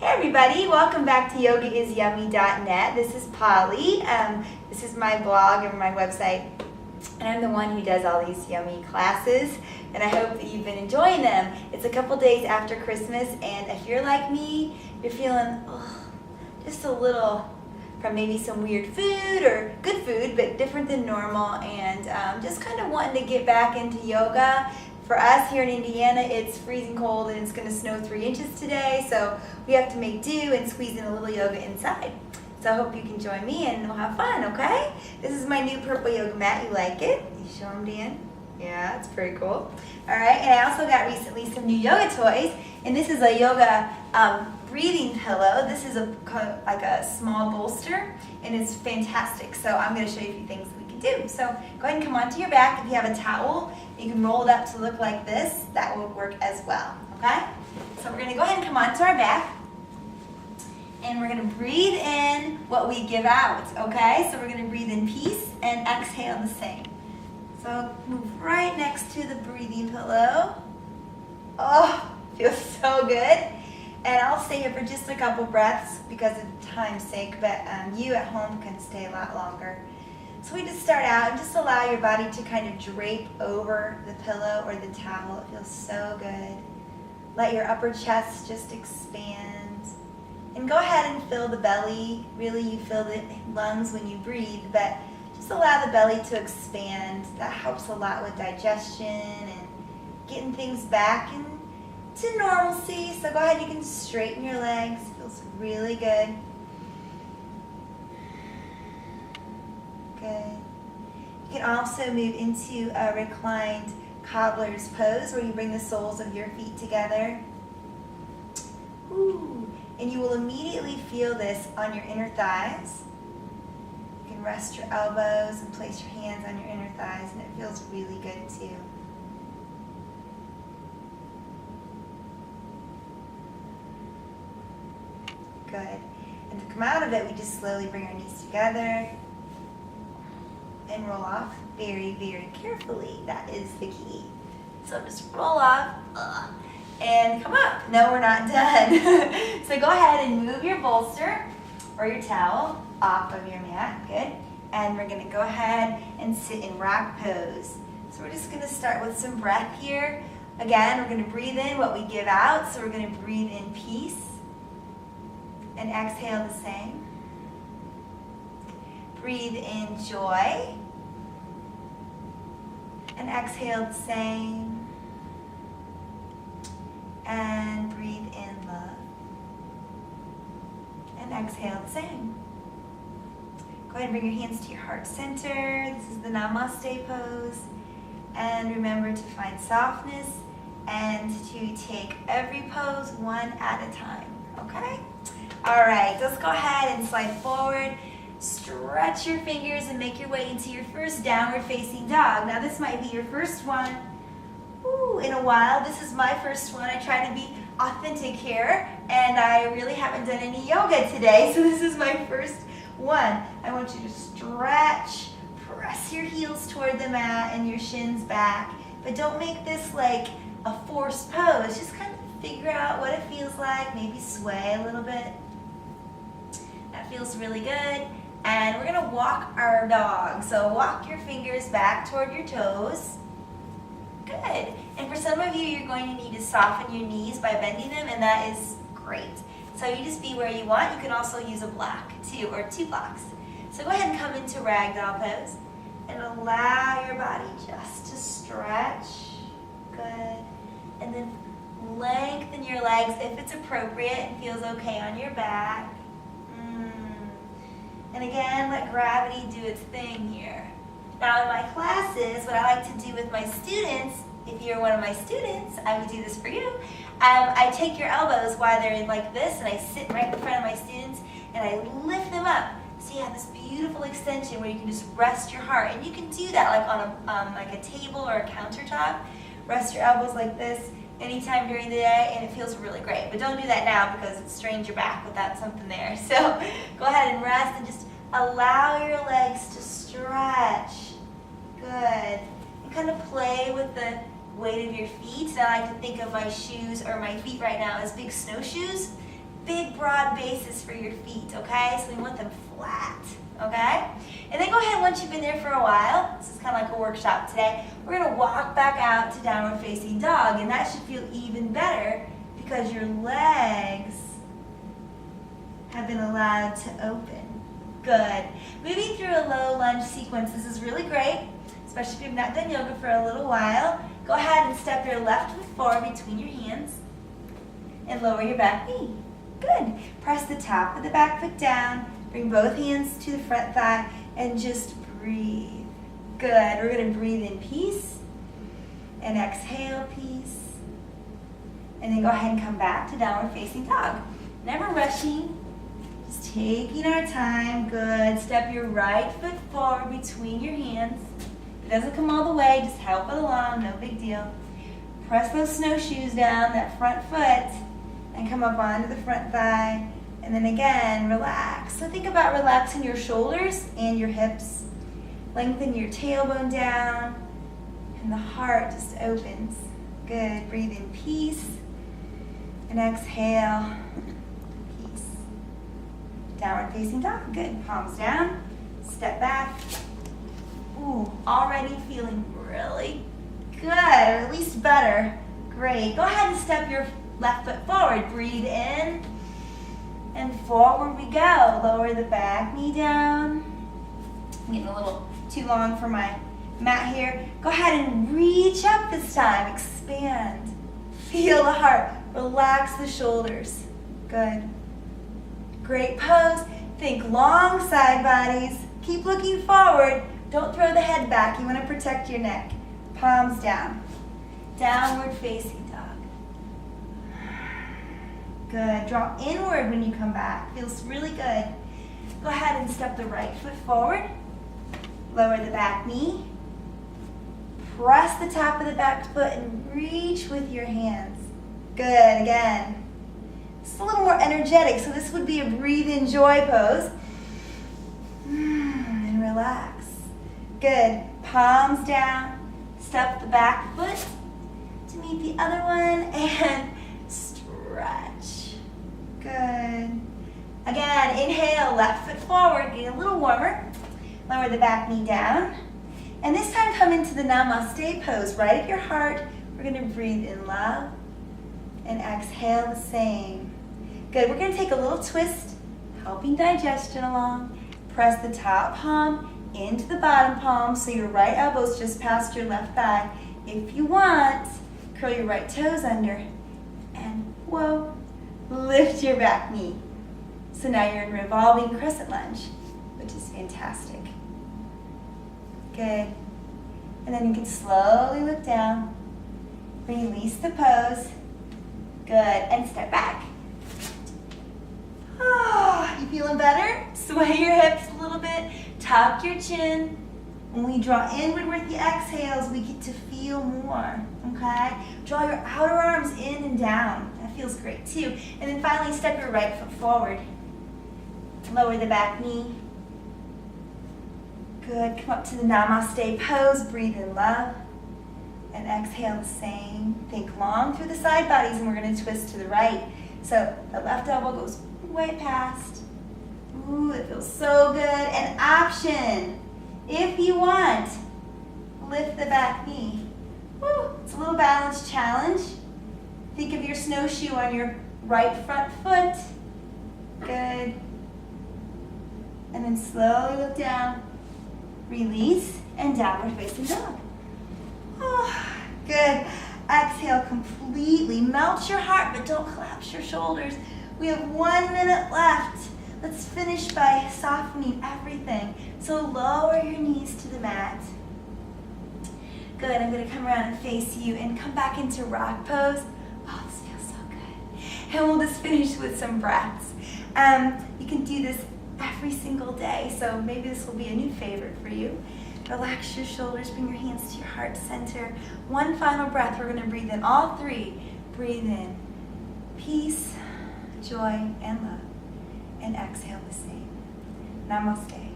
everybody, welcome back to YogaIsYummy.net. This is Polly. This is my blog and my website, and I'm the one who does all these yummy classes, and I hope that you've been enjoying them. It's a couple days after Christmas, and if you're like me, you're feeling just a little from maybe some weird food or good food, but different than normal, and just kind of wanting to get back into yoga. For us here in Indiana, it's freezing cold and it's going to snow 3 inches today, so we have to make do and squeeze in a little yoga inside. So I hope you can join me and we'll have fun, okay? This is my new purple yoga mat. You like it? You show them, Dan? Yeah, it's pretty cool. All right, and I also got recently some new yoga toys, and this is a yoga breathing pillow. This is like a small bolster, and it's fantastic. So I'm going to show you a few things we can do. So go ahead and come onto your back. If you have a towel, you can roll it up to look like this. That will work as well, okay? So we're going to go ahead and come onto our back, and we're going to breathe in what we give out, okay? So we're going to breathe in peace and exhale the same. So move right next to the breathing pillow. Oh, feels so good. And I'll stay here for just a couple breaths because of time's sake, but you at home can stay a lot longer. So we just start out and just allow your body to kind of drape over the pillow or the towel. It feels so good. Let your upper chest just expand. And go ahead and fill the belly. Really, you fill the lungs when you breathe, but just allow the belly to expand. That helps a lot with digestion and getting things back into normalcy. So go ahead, you can straighten your legs. It feels really good. Good. You can also move into a reclined cobbler's pose where you bring the soles of your feet together. Ooh. And you will immediately feel this on your inner thighs. You can rest your elbows and place your hands on your inner thighs, and it feels really good too. Good. And to come out of it, we just slowly bring our knees together and roll off very, very carefully. That is the key. So just roll off and come up. No, we're not done. So go ahead and move your bolster or your towel off of your mat. Good. And we're going to go ahead and sit in rock pose. So we're just going to start with some breath here. Again, we're going to breathe in what we give out. So we're going to breathe in peace and exhale the same. Breathe in joy and exhale the same. And breathe in love and exhale the same. Go ahead and bring your hands to your heart center. This is the Namaste pose. And remember to find softness and to take every pose one at a time, okay? All right, let's go ahead and slide forward. Stretch your fingers and make your way into your first downward facing dog. Now this might be your first one in a while. This is my first one. I try to be authentic here, and I really haven't done any yoga today, so this is my first one. I want you to stretch, press your heels toward the mat and your shins back, but don't make this like a forced pose. Just kind of figure out what it feels like, maybe sway a little bit. That feels really good. And we're gonna walk our dog. So walk your fingers back toward your toes. Good. And for some of you, you're going to need to soften your knees by bending them, and that is great. So you just be where you want. You can also use a block too, or 2 blocks. So go ahead and come into ragdoll pose and allow your body just to stretch. Good. And then lengthen your legs if it's appropriate and feels okay on your back. And again, let gravity do its thing here. Now in my classes, what I like to do with my students, if you're one of my students, I would do this for you. I take your elbows while they're in like this, and I sit right in front of my students, and I lift them up. So you have this beautiful extension where you can just rest your heart. And you can do that like on like a table or a countertop. Rest your elbows like this anytime during the day, and it feels really great. But don't do that now because it strains your back without something there. So go ahead and rest and just allow your legs to stretch. Good. And kind of play with the weight of your feet. And I like to think of my shoes or my feet right now as big snowshoes. big broad bases for your feet, okay? So we want them flat, okay? And then go ahead, once you've been there for a while, this is kind of like a workshop today, we're gonna walk back out to downward facing dog, and that should feel even better because your legs have been allowed to open. Good. Moving through a low lunge sequence, this is really great, especially if you've not done yoga for a little while. Go ahead and step your left foot forward between your hands and lower your back knee. Good. Press the top of the back foot down, bring both hands to the front thigh, and just breathe. Good. We're going to breathe in peace and exhale peace. And then go ahead and come back to downward facing dog. Never rushing. Just taking our time. Good. Step your right foot forward between your hands. If it doesn't come all the way, just help it along. No big deal. Press those snowshoes down, that front foot, and come up onto the front thigh. And then again, relax. So think about relaxing your shoulders and your hips. Lengthen your tailbone down, and the heart just opens. Good. Breathe in peace, and exhale. Downward facing dog. Good. Palms down. Step back. Ooh, already feeling really good, or at least better. Great. Go ahead and step your left foot forward. Breathe in and forward we go. Lower the back knee down. I'm getting a little too long for my mat here. Go ahead and reach up this time. Expand. Feel the heart. Relax the shoulders. Good. Great pose. Think long side bodies. Keep looking forward. Don't throw the head back. You want to protect your neck. Palms down. Downward facing dog. Good. Draw inward when you come back. Feels really good. Go ahead and step the right foot forward. Lower the back knee. Press the top of the back foot and reach with your hands. Good. Again. It's a little more energetic, so this would be a breathe in joy pose. And relax. Good. Palms down. Step the back foot to meet the other one and stretch. Good. Again, inhale, left foot forward, get a little warmer. Lower the back knee down. And this time come into the namaste pose, right at your heart. We're going to breathe in love and exhale the same. Good. We're going to take a little twist, helping digestion along. Press the top palm into the bottom palm so your right elbow's just past your left thigh. If you want, curl your right toes under and whoa, lift your back knee. So now you're in revolving crescent lunge, which is fantastic. Good. And then you can slowly look down, release the pose. Good. And step back. Oh, you feeling better? Sway your hips a little bit. Tuck your chin. When we draw inward with the exhales, we get to feel more, okay? Draw your outer arms in and down. That feels great too. And then finally, step your right foot forward. Lower the back knee. Good. Come up to the namaste pose. Breathe in love. And exhale the same. Think long through the side bodies, and we're going to twist to the right. So the left elbow goes way past. Ooh, it feels so good. An option, if you want, lift the back knee. Woo, it's a little balance challenge. Think of your snowshoe on your right front foot. Good. And then slowly look down. Release and downward facing dog. Oh, good. Exhale completely. Melt your heart, but don't collapse your shoulders. We have 1 minute left. Let's finish by softening everything. So lower your knees to the mat. Good. I'm going to come around and face you and come back into rock pose. Oh, this feels so good. And we'll just finish with some breaths. You can do this every single day, so maybe this will be a new favorite for you. Relax your shoulders, bring your hands to your heart center. One final breath. We're going to breathe in all three. Breathe in peace, joy, and love. And exhale the same. Namaste.